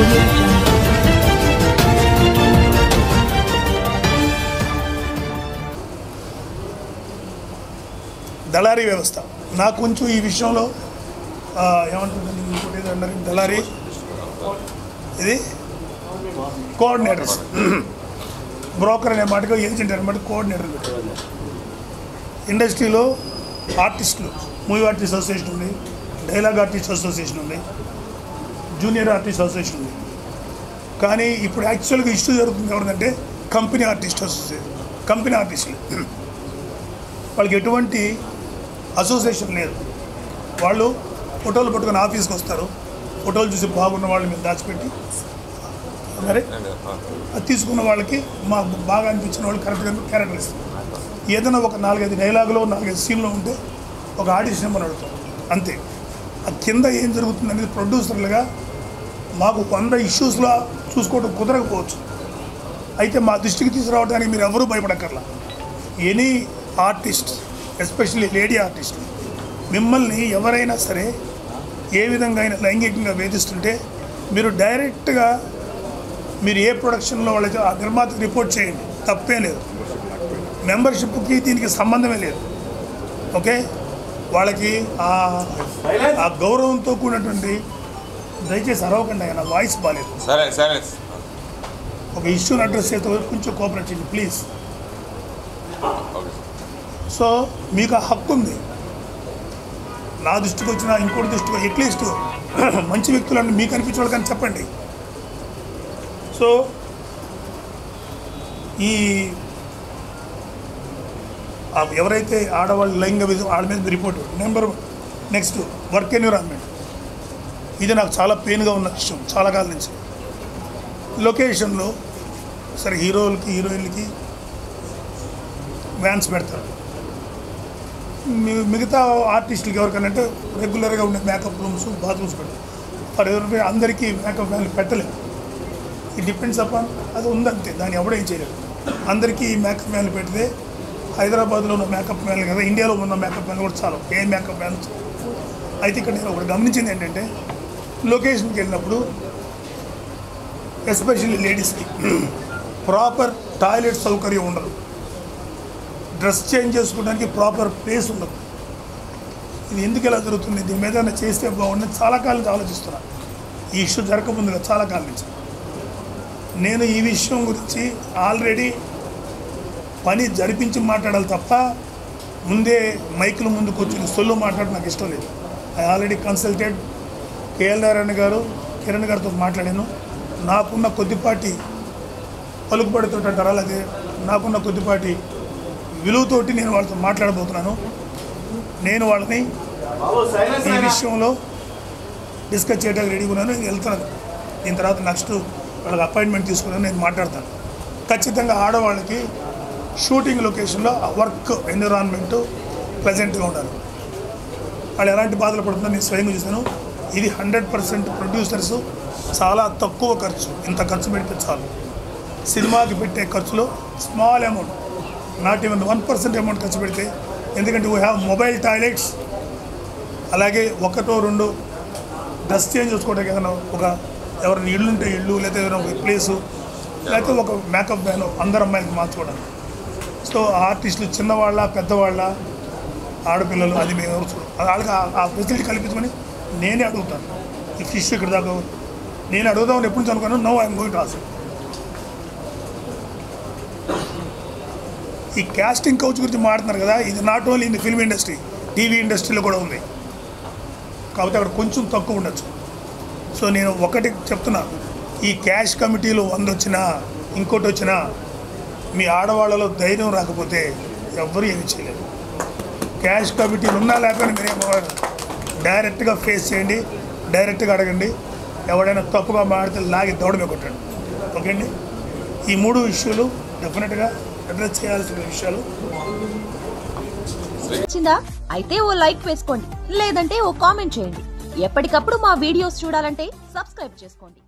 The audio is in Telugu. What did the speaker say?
audio jungle. దళారీ వ్యవస్థ నాకు కొంచెం ఈ విషయంలో ఏమంటుందండి ఇంకోటి ఏదో అన్నారు దళారీ ఇది కోఆర్డినేటర్స్ బ్రోకర్ అనే మాటగా ఏజెంట్ అనే మాట కోఆర్డినేటర్ పెట్టారు. ఇండస్ట్రీలో ఆర్టిస్టులు మూవీ ఆర్టిస్ట్ అసోసియేషన్ ఉంది, డైలాగ్ ఆర్టిస్ట్ అసోసియేషన్ ఉంది, జూనియర్ ఆర్టిస్ట్ అసోసియేషన్ ఉంది. కానీ ఇప్పుడు యాక్చువల్గా ఇష్యూ జరుగుతుంది ఎవరిదంటే కంపెనీ ఆర్టిస్ట్ అసోసియేషన్. కంపెనీ ఆర్టిస్టులు వాళ్ళకి ఎటువంటి అసోసియేషన్ లేదు. వాళ్ళు ఫోటోలు పట్టుకొని ఆఫీస్కి వస్తారు, ఫోటోలు చూసి బాగున్న వాళ్ళని మేము దాచిపెట్టి మరి అది తీసుకున్న వాళ్ళకి మాకు బాగా అనిపించిన వాళ్ళు కరెక్ట్గా క్యారెక్టర్ ఇస్తారు. ఏదైనా ఒక 4-5 డైలాగులో 4-5 సీన్లో ఉంటే ఒక ఆడిషన్ మనం అడుగుతాం అంతే. ఆ కింద ఏం జరుగుతుంది అనేది ప్రొడ్యూసర్లుగా మాకు 100 ఇష్యూస్లో చూసుకోవడం కుదరకపోవచ్చు. అయితే మా దృష్టికి తీసుకురావడానికి మీరు ఎవరూ భయపడక్కర్లా. Any artist especially lady artist మిమ్మల్ని ఎవరైనా సరే ఏ విధంగా అయినా లైంగికంగా వేధిస్తుంటే మీరు డైరెక్ట్గా మీరు ఏ ప్రొడక్షన్లో వాళ్ళకి ఆ నిర్మాతకు రిపోర్ట్ చేయండి, తప్పే లేదు. మెంబర్షిప్కి దీనికి సంబంధమే లేదు. ఓకే, వాళ్ళకి ఆ గౌరవంతో కూడినటువంటి దయచేసి అరవకండి, ఆయన వాయిస్ బాగాలేదు. ఒక ఇష్యూని అడ్రస్ చేస్తే కొంచెం కోఆపరేట్ చేయండి ప్లీజ్. సో మీకు ఆ హక్కు ఉంది. నా దృష్టికి వచ్చిన ఇంకోటి దృష్టికి అట్లీస్ట్ మంచి వ్యక్తులను మీకు అనిపించే వాళ్ళకని చెప్పండి. సో ఈ ఎవరైతే ఆడవాళ్ళు లైంగిక వాళ్ళ మీద రిపోర్ట్ నెక్స్ట్ వర్క్ ఎన్విరాన్మెంట్, ఇది నాకు చాలా పెయిన్గా ఉన్న విషయం చాలా కాలం నుంచి. లొకేషన్లో సరే హీరోలకి హీరోయిన్లకి వ్యాన్స్ పెడతారు, మిగతా ఆర్టిస్టులకి ఎవరికైనా అంటే రెగ్యులర్గా ఉండే మేకప్ రూమ్స్ బాత్రూమ్స్ పెడతారు. ఫర్ ఎవరి అందరికీ మేకప్ వ్యాన్లు పెట్టలేము. ఇట్ డిపెండ్స్ అపాన్ అది ఉందంతే, దాన్ని ఎవడేం చేయలేదు. అందరికీ మేకప్ వ్యాన్లు పెడితే హైదరాబాద్లో ఉన్న మేకప్ వ్యాన్లు కదా ఇండియాలో ఉన్న మేకప్ వ్యాన్లు కూడా చాలు, ఏ మేకప్ వ్యాన్. అయితే ఇక్కడ నేను ఒకటి గమనించింది ఏంటంటే లొకేషన్కి వెళ్ళినప్పుడు ఎస్పెషల్లీ లేడీస్కి ప్రాపర్ టాయిలెట్ సౌకర్యం ఉండదు, డ్రెస్ చేంజ్ చేసుకోవడానికి ప్రాపర్ ప్లేస్ ఉండదు. ఇది ఎందుకు ఎలా జరుగుతుంది, దీని మీద చేస్తే బాగుండదు చాలా కాలం నుంచి ఆలోచిస్తున్నాను. ఈ ఇష్యూ జరగకముందుగా చాలా కాలం నుంచి నేను ఈ విషయం గురించి ఆల్రెడీ పని జరిపించి మాట్లాడాలి తప్ప ముందే మైకుల ముందు కూర్చొని సొల్లు మాట్లాడడం నాకు ఇష్టం లేదు. I already consulted KL Narayana గారు, కిరణ్ గారితో మాట్లాడాను. నాకున్న కొద్దిపాటి పలుకుబడితో అంటారా, అలాగే నాకున్న కొద్దిపాటి విలువతోటి నేను వాళ్ళతో మాట్లాడబోతున్నాను. నేను వాళ్ళని ఈ విషయంలో డిస్కస్ చేయడానికి రెడీగా ఉన్నాను. నేను వెళ్తున్నాను, దీని తర్వాత నెక్స్ట్ వాళ్ళకి అపాయింట్మెంట్ తీసుకున్నాను, నేను మాట్లాడతాను. ఖచ్చితంగా ఆడవాళ్ళకి షూటింగ్ లొకేషన్లో వర్క్ ఎన్విరాన్మెంటు ప్లెజెంట్గా ఉండాలి. వాళ్ళు ఎలాంటి బాధలు పడుతుందో నేను స్వయంగా చూశాను. ఇది 100% ప్రొడ్యూసర్స్ చాలా తక్కువ ఖర్చు, ఇంత ఖర్చు పెడితే చాలు. సినిమాకి పెట్టే ఖర్చులో small amount, not even 1% amount ఖర్చు పెడితే, ఎందుకంటే వీ హ్యావ్ మొబైల్ టాయిలెట్స్, అలాగే 1-2 డ్రెస్ చేంజ్ చేసుకోవడానికి ఏదైనా ఒక ఎవరైనా ఇళ్ళు ఉంటే ఇళ్ళు, లేకపోతే ఏదైనా ఒక ప్లేసు, లేకపోతే ఒక మేకప్ వ్యాన్ అందరు అమ్మాయిలకి మార్చుకోవడానికి. సో ఆర్టిస్టులు చిన్నవాళ్ళ పెద్దవాళ్ళ ఆడపిల్లలు అది మేము ఎవరు చూడం, వాళ్ళకి ఆ ఫెసిలిటీ కల్పించమని నేనే అడుగుతాను. ఈ ఫిష్ ఇక్కడ దాకా నేను అడుగుదామని ఎప్పుడు నుంచి అనుకున్నాను. No I'm going to ask. ఈ క్యాస్టింగ్ కౌచ్ గురించి మాట్లాడుతున్నారు కదా, ఇది not only in the film industry, TV ఇండస్ట్రీలో కూడా ఉంది. కాబట్టి అక్కడ కొంచెం తక్కువ ఉండొచ్చు. సో నేను ఒకటి చెప్తున్నా, ఈ క్యాష్ కమిటీలు 100 వచ్చినా ఇంకోటి వచ్చినా మీ ఆడవాళ్ళలో ధైర్యం రాకపోతే ఎవ్వరూ ఏమి చేయలేరు. క్యాష్ కమిటీలు ఉన్నా లేకపోయినా మీరేమో డైరెక్ట్గా ఫేస్ చేయండి, డైరెక్ట్గా అడగండి. ఎవడైనా తప్పుగా మాడితే లాగి దౌడమే కొట్టండి. ఓకే అండి, ఈ 3 ఇష్యూలు డెఫినెట్గా అడ్రస్ చేయాల్సిన విషయాలు. అయితే ఓ లైక్ వేసుకోండి, లేదంటే ఓ కామెంట్ చేయండి. ఎప్పటికప్పుడు మా వీడియోస్ చూడాలంటే సబ్స్క్రైబ్ చేసుకోండి.